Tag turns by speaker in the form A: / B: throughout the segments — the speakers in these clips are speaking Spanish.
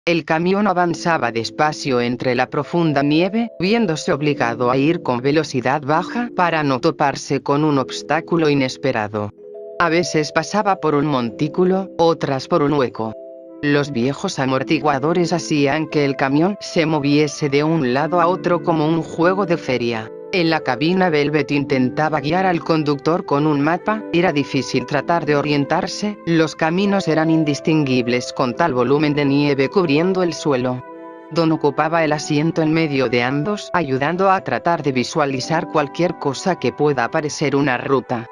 A: El camión avanzaba despacio entre la profunda nieve, viéndose obligado a ir con velocidad baja para no toparse con un obstáculo inesperado. A veces pasaba por un montículo, otras por un hueco. Los viejos amortiguadores hacían que el camión se moviese de un lado a otro como un juego de feria. En la cabina Velvet intentaba guiar al conductor con un mapa, era difícil tratar de orientarse, los caminos eran indistinguibles con tal volumen de nieve cubriendo el suelo. Don ocupaba el asiento en medio de ambos, ayudando a tratar de visualizar cualquier cosa que pueda parecer una ruta.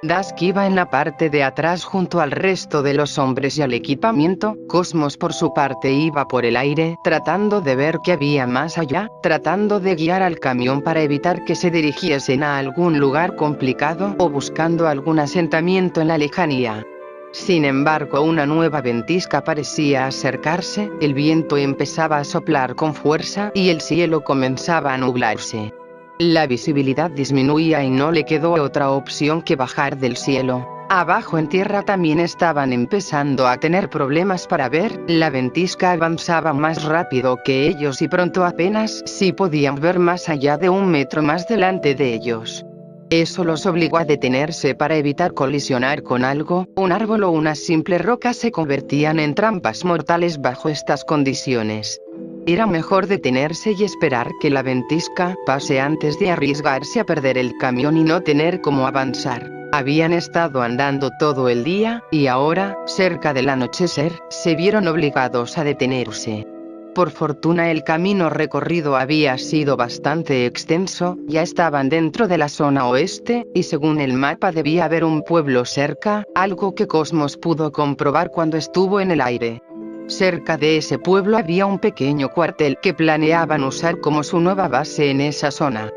A: Dusk iba en la parte de atrás junto al resto de los hombres y al equipamiento. Cosmos por su parte iba por el aire, tratando de ver qué había más allá, tratando de guiar al camión para evitar que se dirigiesen a algún lugar complicado o buscando algún asentamiento en la lejanía. Sin embargo, una nueva ventisca parecía acercarse, el viento empezaba a soplar con fuerza y el cielo comenzaba a nublarse. La visibilidad disminuía y no le quedó otra opción que bajar del cielo. Abajo en tierra también estaban empezando a tener problemas para ver, la ventisca avanzaba más rápido que ellos y pronto apenas si podían ver más allá de 1 metro más delante de ellos. Eso los obligó a detenerse para evitar colisionar con algo, un árbol o una simple roca se convertían en trampas mortales bajo estas condiciones. Era mejor detenerse y esperar que la ventisca pase antes de arriesgarse a perder el camión y no tener cómo avanzar. Habían estado andando todo el día, y ahora, cerca del anochecer, se vieron obligados a detenerse. Por fortuna el camino recorrido había sido bastante extenso, ya estaban dentro de la zona oeste, y según el mapa debía haber un pueblo cerca, algo que Cosmos pudo comprobar cuando estuvo en el aire. Cerca de ese pueblo había un pequeño cuartel que planeaban usar como su nueva base en esa zona.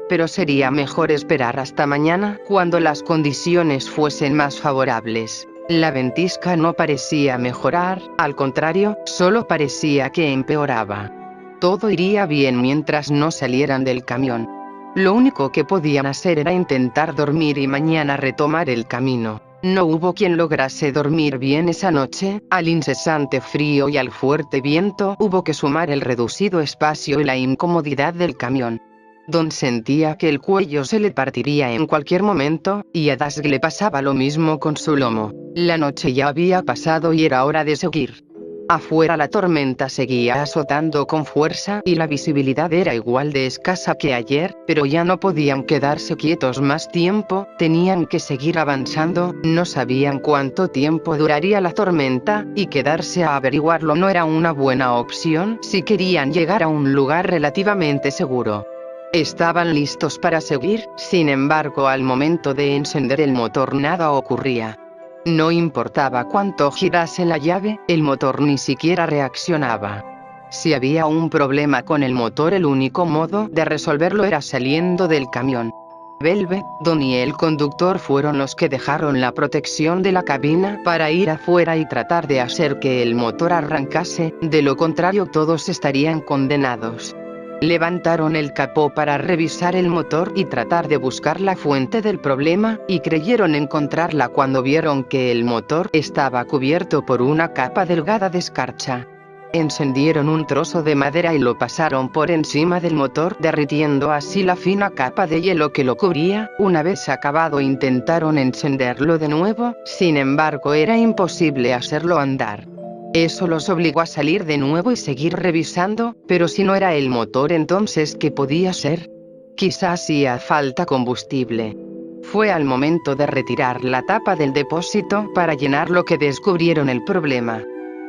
A: Pero sería mejor esperar hasta mañana, cuando las condiciones fuesen más favorables. La ventisca no parecía mejorar, al contrario, solo parecía que empeoraba. Todo iría bien mientras no salieran del camión. Lo único que podían hacer era intentar dormir y mañana retomar el camino. No hubo quien lograse dormir bien esa noche, al incesante frío y al fuerte viento hubo que sumar el reducido espacio y la incomodidad del camión. Don sentía que el cuello se le partiría en cualquier momento, y a Dusk le pasaba lo mismo con su lomo. La noche ya había pasado y era hora de seguir. Afuera la tormenta seguía azotando con fuerza y la visibilidad era igual de escasa que ayer, pero ya no podían quedarse quietos más tiempo, tenían que seguir avanzando, no sabían cuánto tiempo duraría la tormenta, y quedarse a averiguarlo no era una buena opción si querían llegar a un lugar relativamente seguro. Estaban listos para seguir, sin embargo al momento de encender el motor nada ocurría. No importaba cuánto girase la llave, el motor ni siquiera reaccionaba. Si había un problema con el motor, el único modo de resolverlo era saliendo del camión. Velvet, Don y el conductor fueron los que dejaron la protección de la cabina para ir afuera y tratar de hacer que el motor arrancase, de lo contrario todos estarían condenados. Levantaron el capó para revisar el motor y tratar de buscar la fuente del problema, y creyeron encontrarla cuando vieron que el motor estaba cubierto por una capa delgada de escarcha. Encendieron un trozo de madera y lo pasaron por encima del motor, derritiendo así la fina capa de hielo que lo cubría. Una vez acabado intentaron encenderlo de nuevo, sin embargo era imposible hacerlo andar. Eso los obligó a salir de nuevo y seguir revisando, pero si no era el motor, entonces ¿qué podía ser? Quizás hacía falta combustible. Fue al momento de retirar la tapa del depósito para llenarlo que descubrieron el problema.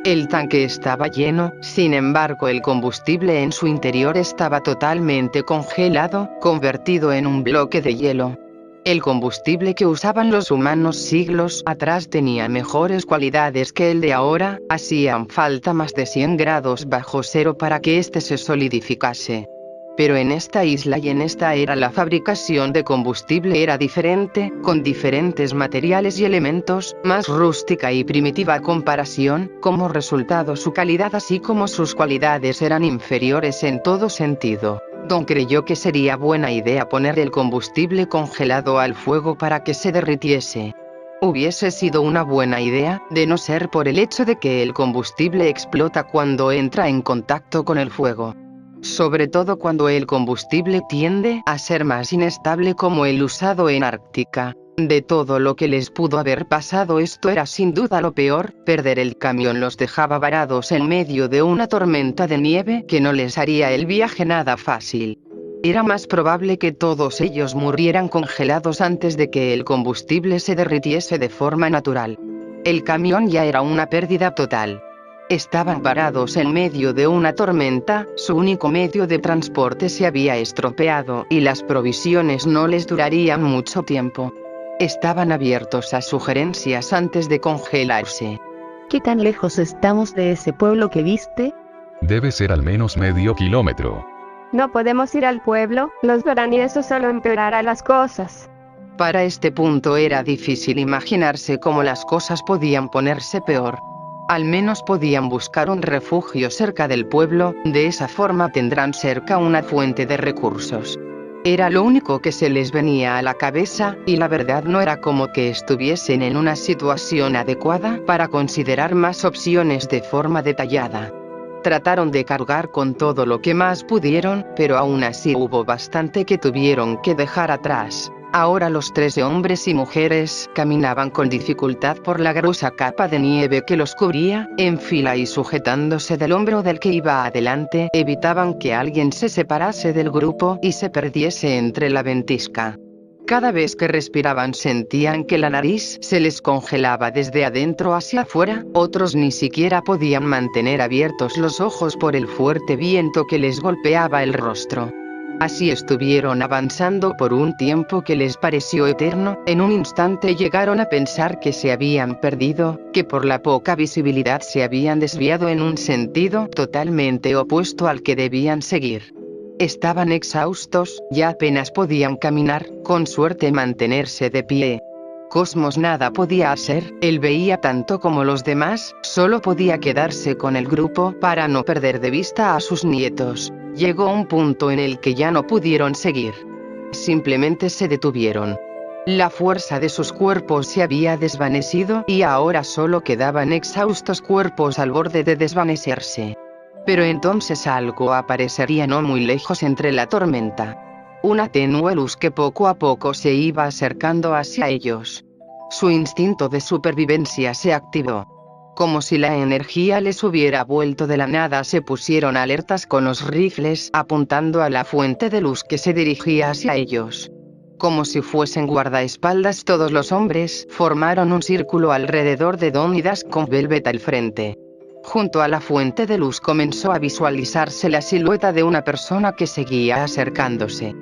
A: El tanque estaba lleno, sin embargo el combustible en su interior estaba totalmente congelado, convertido en un bloque de hielo. El combustible que usaban los humanos siglos atrás tenía mejores cualidades que el de ahora, hacían falta más de 100 grados bajo cero para que este se solidificase. Pero en esta isla y en esta era la fabricación de combustible era diferente, con diferentes materiales y elementos, más rústica y primitiva a comparación, como resultado su calidad así como sus cualidades eran inferiores en todo sentido. Don creyó que sería buena idea poner el combustible congelado al fuego para que se derritiese. Hubiese sido una buena idea, de no ser por el hecho de que el combustible explota cuando entra en contacto con el fuego. Sobre todo cuando el combustible tiende a ser más inestable como el usado en Ártica. De todo lo que les pudo haber pasado, esto era sin duda lo peor. Perder el camión los dejaba varados en medio de una tormenta de nieve que no les haría el viaje nada fácil. Era más probable que todos ellos murieran congelados antes de que el combustible se derritiese de forma natural. El camión ya era una pérdida total. Estaban parados en medio de una tormenta, su único medio de transporte se había estropeado y las provisiones no les durarían mucho tiempo. Estaban abiertos a sugerencias antes de congelarse.
B: ¿Qué tan lejos estamos de ese pueblo que viste?
C: Debe ser al menos medio kilómetro.
D: No podemos ir al pueblo, los verán y eso solo empeorará las cosas.
A: Para este punto era difícil imaginarse cómo las cosas podían ponerse peor. Al menos podían buscar un refugio cerca del pueblo, de esa forma tendrán cerca una fuente de recursos. Era lo único que se les venía a la cabeza, y la verdad no era como que estuviesen en una situación adecuada para considerar más opciones de forma detallada. Trataron de cargar con todo lo que más pudieron, pero aún así hubo bastante que tuvieron que dejar atrás. Ahora los 13 hombres y mujeres caminaban con dificultad por la gruesa capa de nieve que los cubría, en fila y sujetándose del hombro del que iba adelante, evitaban que alguien se separase del grupo y se perdiese entre la ventisca. Cada vez que respiraban sentían que la nariz se les congelaba desde adentro hacia afuera, otros ni siquiera podían mantener abiertos los ojos por el fuerte viento que les golpeaba el rostro. Así estuvieron avanzando por un tiempo que les pareció eterno. En un instante llegaron a pensar que se habían perdido, que por la poca visibilidad se habían desviado en un sentido totalmente opuesto al que debían seguir. Estaban exhaustos, ya apenas podían caminar, con suerte mantenerse de pie. Cosmos nada podía hacer, él veía tanto como los demás, solo podía quedarse con el grupo para no perder de vista a sus nietos. Llegó un punto en el que ya no pudieron seguir. Simplemente se detuvieron. La fuerza de sus cuerpos se había desvanecido y ahora solo quedaban exhaustos cuerpos al borde de desvanecerse. Pero entonces algo aparecería no muy lejos entre la tormenta. Una tenue luz que poco a poco se iba acercando hacia ellos. Su instinto de supervivencia se activó. Como si la energía les hubiera vuelto de la nada, se pusieron alertas con los rifles apuntando a la fuente de luz que se dirigía hacia ellos. Como si fuesen guardaespaldas, todos los hombres formaron un círculo alrededor de Don y Das con Velvet al frente. Junto a la fuente de luz comenzó a visualizarse la silueta de una persona que seguía acercándose.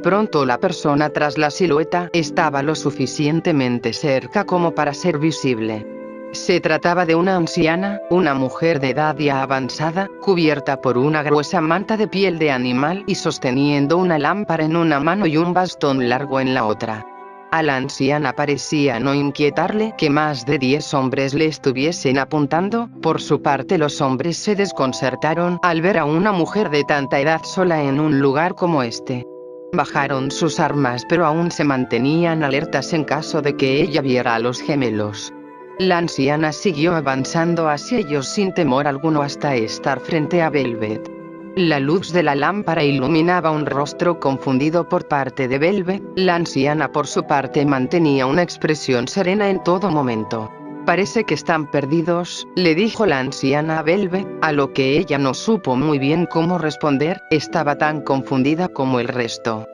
A: Pronto la persona tras la silueta estaba lo suficientemente cerca como para ser visible. Se trataba de una anciana, una mujer de edad ya avanzada, cubierta por una gruesa manta de piel de animal y sosteniendo una lámpara en una mano y un bastón largo en la otra. A la anciana parecía no inquietarle que más de 10 hombres le estuviesen apuntando. Por su parte, los hombres se desconcertaron al ver a una mujer de tanta edad sola en un lugar como este. Bajaron sus armas, pero aún se mantenían alertas en caso de que ella viera a los gemelos. La anciana siguió avanzando hacia ellos sin temor alguno hasta estar frente a Velvet. La luz de la lámpara iluminaba un rostro confundido por parte de Velvet. La anciana por su parte mantenía una expresión serena en todo momento. Parece que están perdidos, le dijo la anciana a Velvet, a lo que ella no supo muy bien cómo responder, estaba tan confundida como el resto.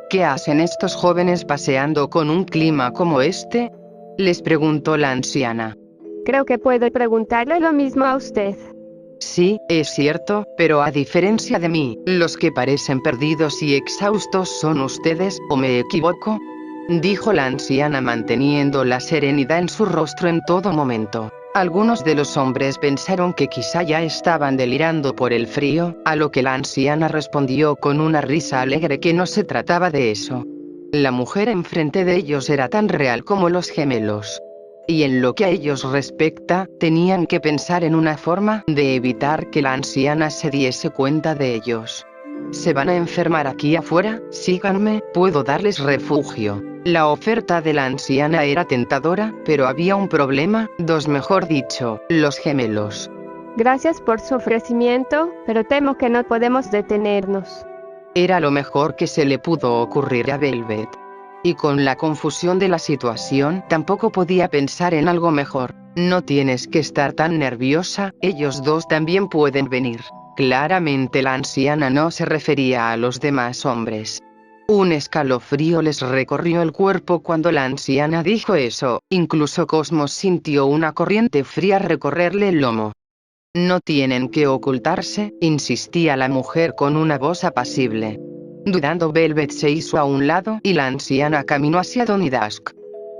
A: ¿Qué hacen estos jóvenes paseando con un clima como este?, les preguntó la anciana.
D: Creo que puedo preguntarle lo mismo a usted.
A: Sí, es cierto, pero a diferencia de mí, los que parecen perdidos y exhaustos son ustedes, ¿o me equivoco?, dijo la anciana manteniendo la serenidad en su rostro en todo momento. Algunos de los hombres pensaron que quizá ya estaban delirando por el frío, a lo que la anciana respondió con una risa alegre que no se trataba de eso. La mujer enfrente de ellos era tan real como los gemelos. Y en lo que a ellos respecta, tenían que pensar en una forma de evitar que la anciana se diese cuenta de ellos. Se van a enfermar aquí afuera, síganme, puedo darles refugio. La oferta de la anciana era tentadora, pero había un problema, mejor dicho, los gemelos.
D: Gracias por su ofrecimiento, pero temo que no podemos detenernos.
A: Era lo mejor que se le pudo ocurrir a Velvet. Y con la confusión de la situación, tampoco podía pensar en algo mejor. No tienes que estar tan nerviosa, ellos dos también pueden venir. Claramente la anciana no se refería a los demás hombres. Un escalofrío les recorrió el cuerpo cuando la anciana dijo eso, incluso Cosmos sintió una corriente fría recorrerle el lomo. No tienen que ocultarse, insistía la mujer con una voz apacible. Dudando, Velvet se hizo a un lado y la anciana caminó hacia Donnie Dusk.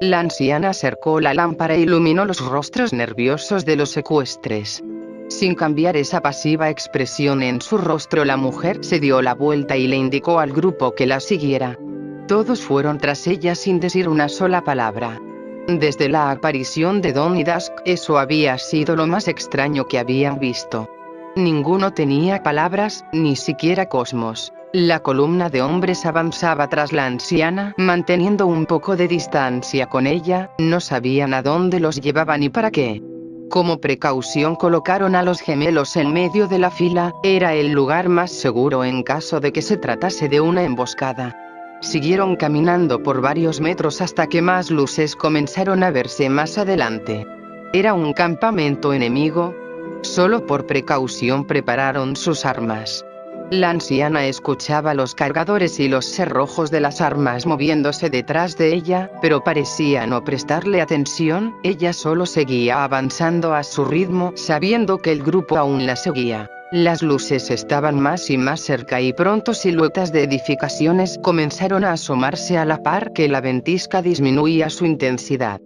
A: La anciana acercó la lámpara e iluminó los rostros nerviosos de los secuestres. Sin cambiar esa pasiva expresión en su rostro, la mujer se dio la vuelta y le indicó al grupo que la siguiera. Todos fueron tras ella sin decir una sola palabra. Desde la aparición de Donnie Dusk, eso había sido lo más extraño que habían visto. Ninguno tenía palabras, ni siquiera Cosmos. La columna de hombres avanzaba tras la anciana, manteniendo un poco de distancia con ella, no sabían a dónde los llevaban ni para qué. Como precaución colocaron a los gemelos en medio de la fila, era el lugar más seguro en caso de que se tratase de una emboscada. Siguieron caminando por varios metros hasta que más luces comenzaron a verse más adelante. ¿Era un campamento enemigo? Solo por precaución prepararon sus armas. La anciana escuchaba los cargadores y los cerrojos de las armas moviéndose detrás de ella, pero parecía no prestarle atención, ella solo seguía avanzando a su ritmo, sabiendo que el grupo aún la seguía. Las luces estaban más y más cerca y pronto siluetas de edificaciones comenzaron a asomarse a la par que la ventisca disminuía su intensidad.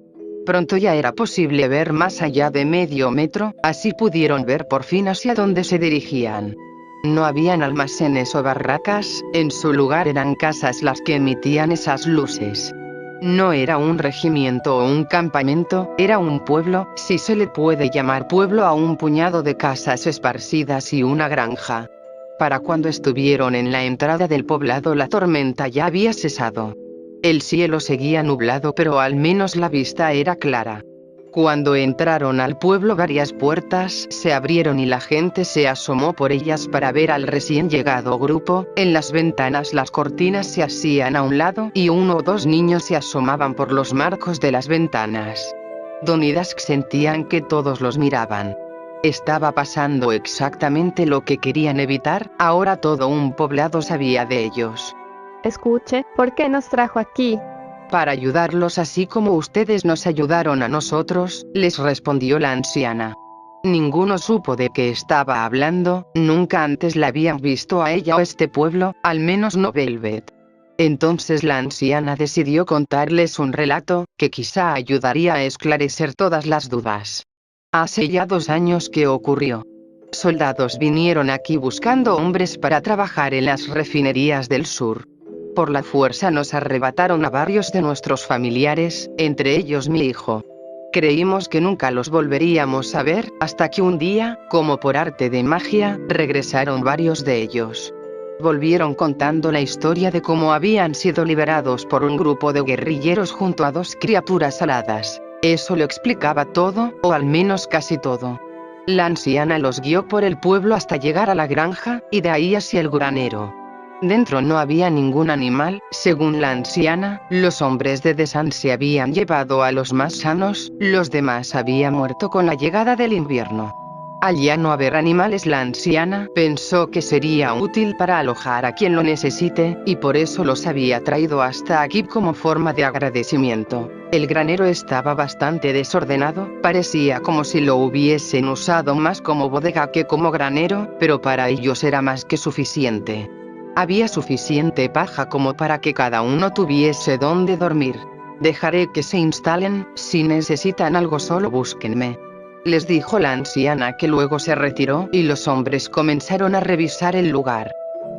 A: Pronto ya era posible ver más allá de medio metro, así pudieron ver por fin hacia dónde se dirigían. No habían almacenes o barracas, en su lugar eran casas las que emitían esas luces. No era un regimiento o un campamento, era un pueblo, si se le puede llamar pueblo a un puñado de casas esparcidas y una granja. Para cuando estuvieron en la entrada del poblado la tormenta ya había cesado. El cielo seguía nublado, pero al menos la vista era clara. Cuando entraron al pueblo, varias puertas se abrieron y la gente se asomó por ellas para ver al recién llegado grupo. En las ventanas las cortinas se hacían a un lado y uno o dos niños se asomaban por los marcos de las ventanas. Donnie y Dusk sentían que todos los miraban. Estaba pasando exactamente lo que querían evitar, ahora todo un poblado sabía de ellos.
D: Escuche, ¿por qué nos trajo aquí?
A: Para ayudarlos así como ustedes nos ayudaron a nosotros, les respondió la anciana. Ninguno supo de qué estaba hablando, nunca antes la habían visto a ella o este pueblo, al menos no Velvet. Entonces la anciana decidió contarles un relato, que quizá ayudaría a esclarecer todas las dudas. Hace ya 2 años que ocurrió. Soldados vinieron aquí buscando hombres para trabajar en las refinerías del sur. Por la fuerza nos arrebataron a varios de nuestros familiares, entre ellos mi hijo. Creímos que nunca los volveríamos a ver, hasta que un día, como por arte de magia, regresaron varios de ellos. Volvieron contando la historia de cómo habían sido liberados por un grupo de guerrilleros junto a 2 criaturas aladas. Eso lo explicaba todo, o al menos casi todo. La anciana los guió por el pueblo hasta llegar a la granja, y de ahí hacia el granero. Dentro no había ningún animal, según la anciana, los hombres de Desan se habían llevado a los más sanos, los demás habían muerto con la llegada del invierno. Al ya no haber animales, la anciana pensó que sería útil para alojar a quien lo necesite, y por eso los había traído hasta aquí como forma de agradecimiento. El granero estaba bastante desordenado, parecía como si lo hubiesen usado más como bodega que como granero, pero para ellos era más que suficiente. Había suficiente paja como para que cada uno tuviese donde dormir. Dejaré que se instalen, si necesitan algo solo búsquenme. Les dijo la anciana, que luego se retiró, y los hombres comenzaron a revisar el lugar.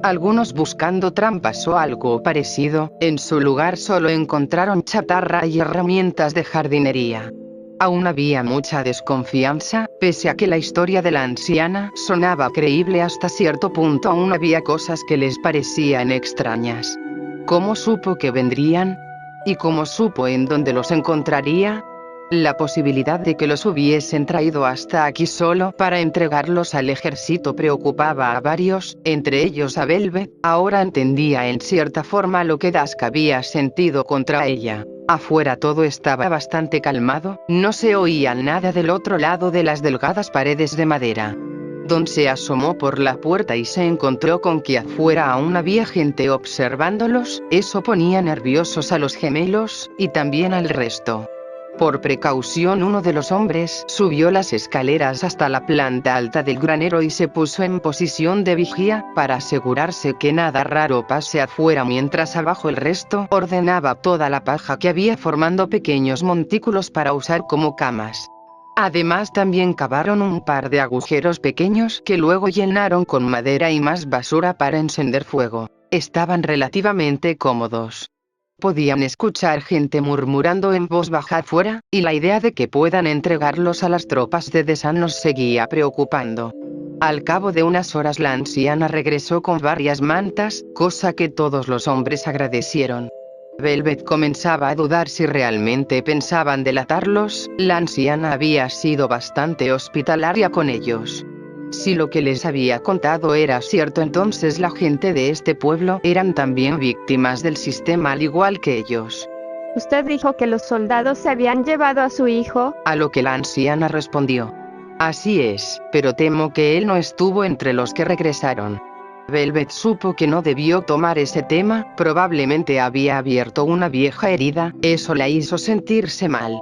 A: Algunos buscando trampas o algo parecido, en su lugar solo encontraron chatarra y herramientas de jardinería. Aún había mucha desconfianza, pese a que la historia de la anciana sonaba creíble hasta cierto punto. Aún había cosas que les parecían extrañas. ¿Cómo supo que vendrían? ¿Y cómo supo en dónde los encontraría? La posibilidad de que los hubiesen traído hasta aquí solo para entregarlos al ejército preocupaba a varios, entre ellos a Velvet. Ahora entendía en cierta forma lo que Dusk había sentido contra ella. Afuera todo estaba bastante calmado, no se oía nada del otro lado de las delgadas paredes de madera. Don se asomó por la puerta y se encontró con que afuera aún había gente observándolos. Eso ponía nerviosos a los gemelos, y también al resto. Por precaución uno de los hombres subió las escaleras hasta la planta alta del granero y se puso en posición de vigía, para asegurarse que nada raro pase afuera, mientras abajo el resto ordenaba toda la paja que había formando pequeños montículos para usar como camas. Además también cavaron un par de agujeros pequeños que luego llenaron con madera y más basura para encender fuego. Estaban relativamente cómodos. Podían escuchar gente murmurando en voz baja afuera, y la idea de que puedan entregarlos a las tropas de Desan los seguía preocupando. Al cabo de unas horas la anciana regresó con varias mantas, cosa que todos los hombres agradecieron. Velvet comenzaba a dudar si realmente pensaban delatarlos. La anciana había sido bastante hospitalaria con ellos. Si lo que les había contado era cierto, entonces la gente de este pueblo eran también víctimas del sistema al igual que ellos.
D: Usted dijo que los soldados se habían llevado a su hijo.
A: A lo que la anciana respondió: así es, pero temo que él no estuvo entre los que regresaron. Velvet supo que no debió tomar ese tema, probablemente había abierto una vieja herida, eso la hizo sentirse mal.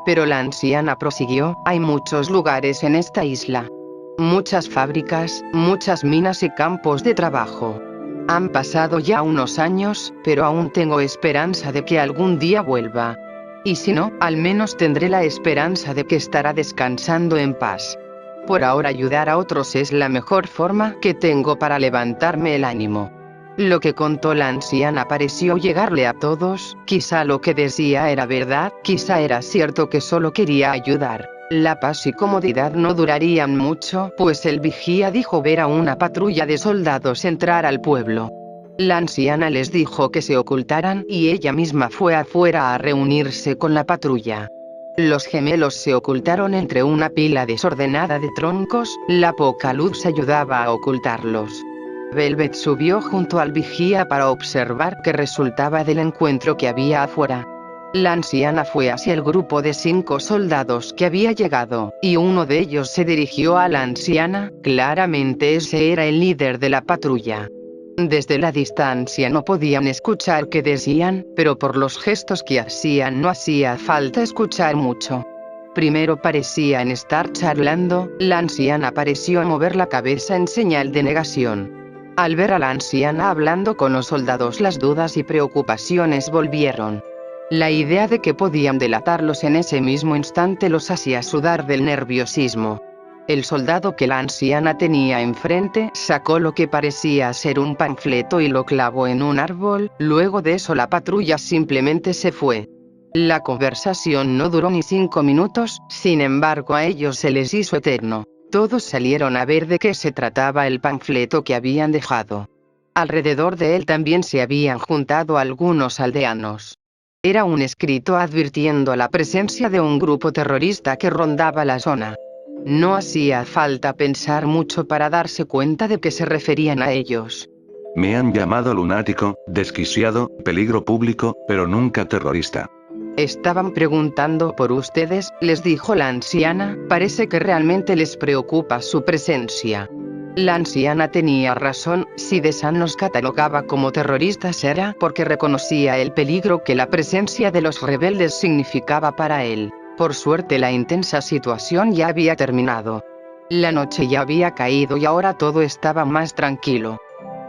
A: Pero la anciana prosiguió: hay muchos lugares en esta isla. Muchas fábricas, muchas minas y campos de trabajo. Han pasado ya unos años, pero aún tengo esperanza de que algún día vuelva. Y si no, al menos tendré la esperanza de que estará descansando en paz. Por ahora ayudar a otros es la mejor forma que tengo para levantarme el ánimo. Lo que contó la anciana pareció llegarle a todos. Quizá lo que decía era verdad, quizá era cierto que solo quería ayudar. La paz y comodidad no durarían mucho, pues el vigía dijo ver a una patrulla de soldados entrar al pueblo. La anciana les dijo que se ocultaran y ella misma fue afuera a reunirse con la patrulla. Los gemelos se ocultaron entre una pila desordenada de troncos, la poca luz ayudaba a ocultarlos. Velvet subió junto al vigía para observar qué resultaba del encuentro que había afuera. La anciana fue hacia el grupo de 5 soldados que había llegado, y uno de ellos se dirigió a la anciana. Claramente ese era el líder de la patrulla. Desde la distancia no podían escuchar qué decían, pero por los gestos que hacían no hacía falta escuchar mucho. Primero parecían estar charlando. La anciana pareció mover la cabeza en señal de negación. Al ver a la anciana hablando con los soldados, las dudas y preocupaciones volvieron. La idea de que podían delatarlos en ese mismo instante los hacía sudar del nerviosismo. El soldado que la anciana tenía enfrente sacó lo que parecía ser un panfleto y lo clavó en un árbol. Luego de eso la patrulla simplemente se fue. La conversación no duró ni 5 minutos, sin embargo a ellos se les hizo eterno. Todos salieron a ver de qué se trataba el panfleto que habían dejado. Alrededor de él también se habían juntado algunos aldeanos. Era un escrito advirtiendo la presencia de un grupo terrorista que rondaba la zona. No hacía falta pensar mucho para darse cuenta de que se referían a ellos.
E: Me han llamado lunático, desquiciado, peligro público, pero nunca terrorista.
A: Estaban preguntando por ustedes, les dijo la anciana, parece que realmente les preocupa su presencia. La anciana tenía razón, si Desan los catalogaba como terroristas era porque reconocía el peligro que la presencia de los rebeldes significaba para él. Por suerte la intensa situación ya había terminado. La noche ya había caído y ahora todo estaba más tranquilo.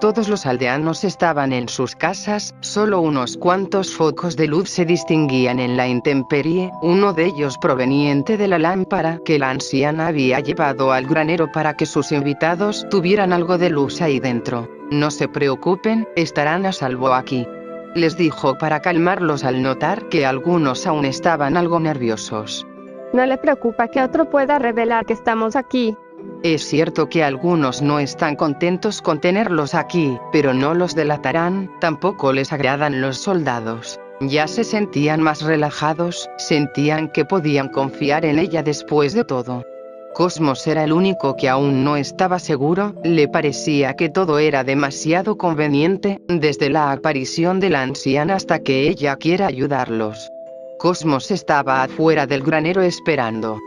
A: Todos los aldeanos estaban en sus casas, solo unos cuantos focos de luz se distinguían en la intemperie, uno de ellos proveniente de la lámpara que la anciana había llevado al granero para que sus invitados tuvieran algo de luz ahí dentro. No se preocupen, estarán a salvo aquí, les dijo para calmarlos al notar que algunos aún estaban algo nerviosos.
D: No le preocupa que otro pueda revelar que estamos aquí.
A: Es cierto que algunos no están contentos con tenerlos aquí, pero no los delatarán, tampoco les agradan los soldados. Ya se sentían más relajados, sentían que podían confiar en ella después de todo. Cosmos era el único que aún no estaba seguro, le parecía que todo era demasiado conveniente, desde la aparición de la anciana hasta que ella quiera ayudarlos. Cosmos estaba afuera del granero esperando.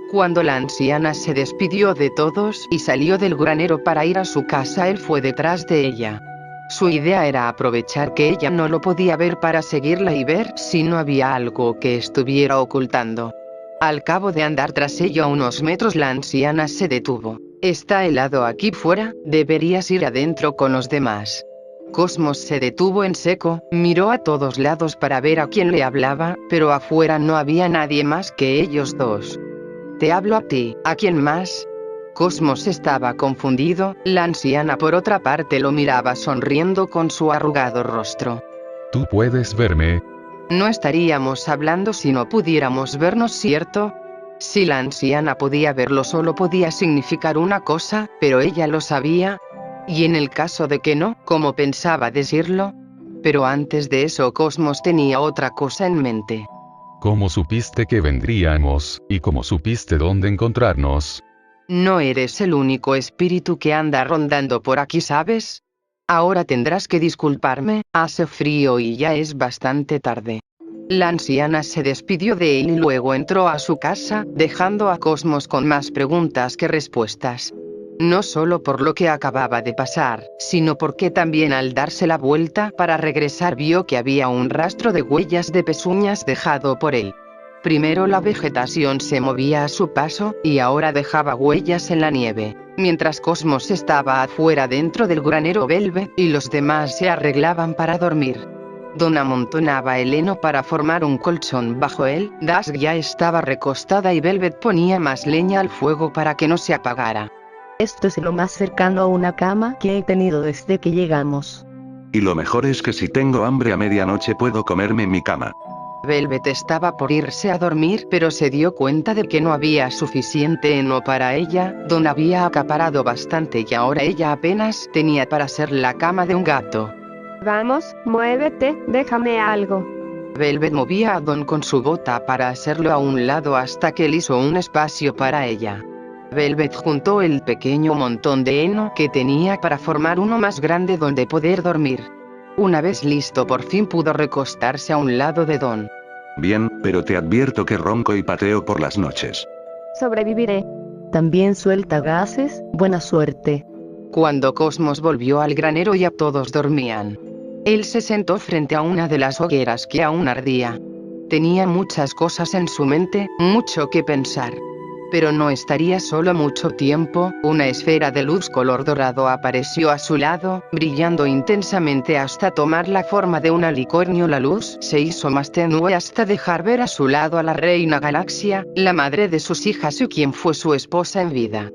A: Cuando la anciana se despidió de todos y salió del granero para ir a su casa, él fue detrás de ella. Su idea era aprovechar que ella no lo podía ver para seguirla y ver si no había algo que estuviera ocultando. Al cabo de andar tras ella unos metros, la anciana se detuvo. «Está helado aquí fuera, deberías ir adentro con los demás». Cosmos se detuvo en seco, miró a todos lados para ver a quién le hablaba, pero afuera no había nadie más que ellos dos. «Te hablo a ti, ¿a quién más?». Cosmos estaba confundido, la anciana por otra parte lo miraba sonriendo con su arrugado rostro.
C: ¿Tú puedes verme?
A: No estaríamos hablando si no pudiéramos vernos, ¿cierto? Si la anciana podía verlo, solo podía significar una cosa, pero ella lo sabía. Y en el caso de que no, ¿cómo pensaba decirlo? Pero antes de eso, Cosmos tenía otra cosa en mente.
C: ¿Cómo supiste que vendríamos, y cómo supiste dónde encontrarnos?
A: No eres el único espíritu que anda rondando por aquí, ¿sabes? Ahora tendrás que disculparme, hace frío y ya es bastante tarde. La anciana se despidió de él y luego entró a su casa, dejando a Cosmos con más preguntas que respuestas. No solo por lo que acababa de pasar, sino porque también al darse la vuelta para regresar vio que había un rastro de huellas de pezuñas dejado por él. Primero la vegetación se movía a su paso, y ahora dejaba huellas en la nieve, mientras Cosmos estaba afuera dentro del granero Velvet, y los demás se arreglaban para dormir. Don amontonaba el heno para formar un colchón bajo él, Dusk ya estaba recostada y Velvet ponía más leña al fuego para que no se apagara.
B: Esto es lo más cercano a una cama que he tenido desde que llegamos.
E: Y lo mejor es que si tengo hambre a medianoche puedo comerme en mi cama.
A: Velvet estaba por irse a dormir, pero se dio cuenta de que no había suficiente heno para ella. Don había acaparado bastante y ahora ella apenas tenía para hacer la cama de un gato.
D: Vamos, muévete, déjame algo.
A: Velvet movía a Don con su bota para hacerlo a un lado hasta que él hizo un espacio para ella. Velvet juntó el pequeño montón de heno que tenía para formar uno más grande donde poder dormir. Una vez listo, por fin pudo recostarse a un lado de Don.
E: Bien, pero te advierto que ronco y pateo por las noches.
D: Sobreviviré.
B: También suelta gases, buena suerte.
A: Cuando Cosmos volvió al granero ya todos dormían. Él se sentó frente a una de las hogueras que aún ardía. Tenía muchas cosas en su mente, mucho que pensar. Pero no estaría solo mucho tiempo. Una esfera de luz color dorado apareció a su lado, brillando intensamente hasta tomar la forma de un unicornio. La luz se hizo más tenue hasta dejar ver a su lado a la reina Galaxia, la madre de sus hijas y quien fue su esposa en vida.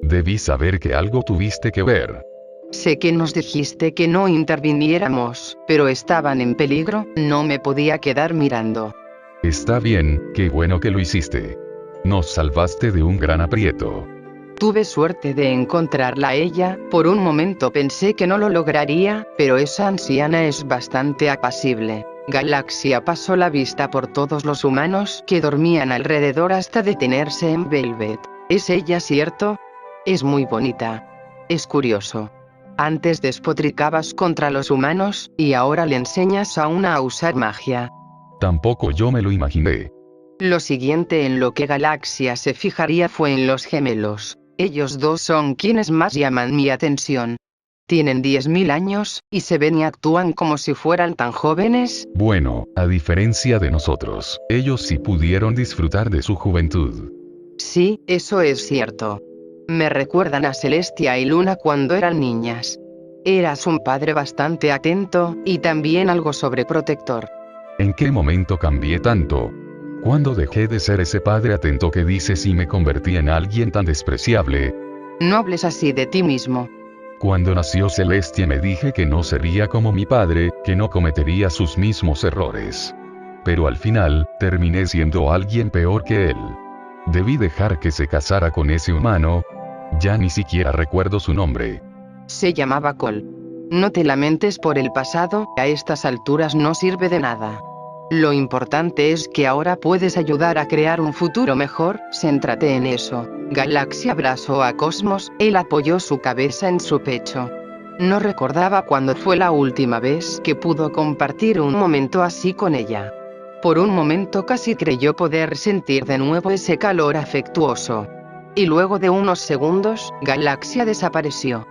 C: Debí saber que algo tuviste que ver.
A: Sé que nos dijiste que no interviniéramos, pero estaban en peligro, no me podía quedar mirando.
C: Está bien, qué bueno que lo hiciste. Nos salvaste de un gran aprieto.
A: Tuve suerte de encontrarla a ella. Por un momento pensé que no lo lograría, pero esa anciana es bastante apacible. Galaxia pasó la vista por todos los humanos que dormían alrededor hasta detenerse en Velvet. ¿Es ella, cierto? Es muy bonita. Es curioso. Antes despotricabas contra los humanos, y ahora le enseñas a una a usar magia.
C: Tampoco yo me lo imaginé.
A: Lo siguiente en lo que Galaxia se fijaría fue en los gemelos. Ellos dos son quienes más llaman mi atención. Tienen 10.000 años, y se ven y actúan como si fueran tan jóvenes.
C: Bueno, a diferencia de nosotros, ellos sí pudieron disfrutar de su juventud.
A: Sí, eso es cierto. Me recuerdan a Celestia y Luna cuando eran niñas. Eras un padre bastante atento, y también algo sobreprotector.
C: ¿En qué momento cambié tanto? ¿Cuándo dejé de ser ese padre atento que dices y me convertí en alguien tan despreciable?
A: No hables así de ti mismo.
C: Cuando nació Celestia me dije que no sería como mi padre, que no cometería sus mismos errores. Pero al final, terminé siendo alguien peor que él. Debí dejar que se casara con ese humano. Ya ni siquiera recuerdo su nombre.
A: Se llamaba Cole. No te lamentes por el pasado, a estas alturas no sirve de nada. Lo importante es que ahora puedes ayudar a crear un futuro mejor, céntrate en eso. Galaxy abrazó a Cosmos, él apoyó su cabeza en su pecho. No recordaba cuándo fue la última vez que pudo compartir un momento así con ella. Por un momento casi creyó poder sentir de nuevo ese calor afectuoso. Y luego de unos segundos, Galaxia desapareció.